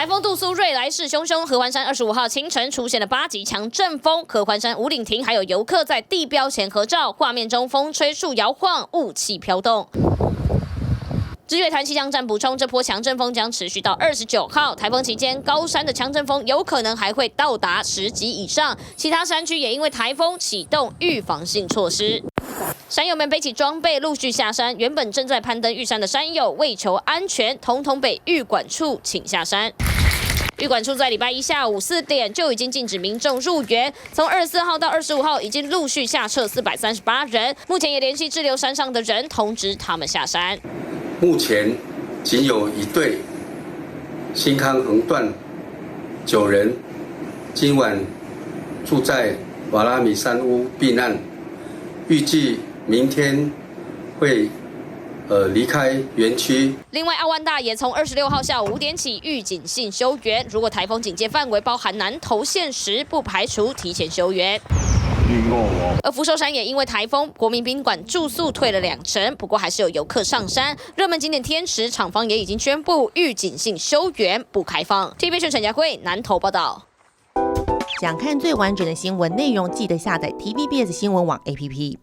台风杜苏芮来势汹汹，合欢山25号清晨出现了8级强阵风，合欢山五岭亭还有游客在地标前合照，画面中风吹树摇晃，雾气飘动。日月潭气象站补充，这波强阵风将持续到29号。台风期间，高山的强阵风有可能还会到达10级以上，其他山区也因为台风启动预防性措施。山友们背起装备陆续下山，原本正在攀登玉山的山友为求安全，统统被玉管处请下山。玉管处在礼拜一下午4点就已经禁止民众入园，从24号到25号已经陆续下撤438人，目前也联系滞留山上的人，通知他们下山。目前仅有1对新康横断9人，今晚住在瓦拉米山屋避难，预计明天会离开园区。另外，奥万大也从26号下午5点起预警性休园，如果台风警戒范围包含南投县时，不排除提前休园。而福寿山也因为台风，国民宾馆住宿退了2成，不过还是有游客上山。热门景点天池厂方也已经宣布预警性休园不开放。TVBS 陈佳慧南投报道。想看最完整的新闻内容，记得下载 TVBS 新闻网 APP。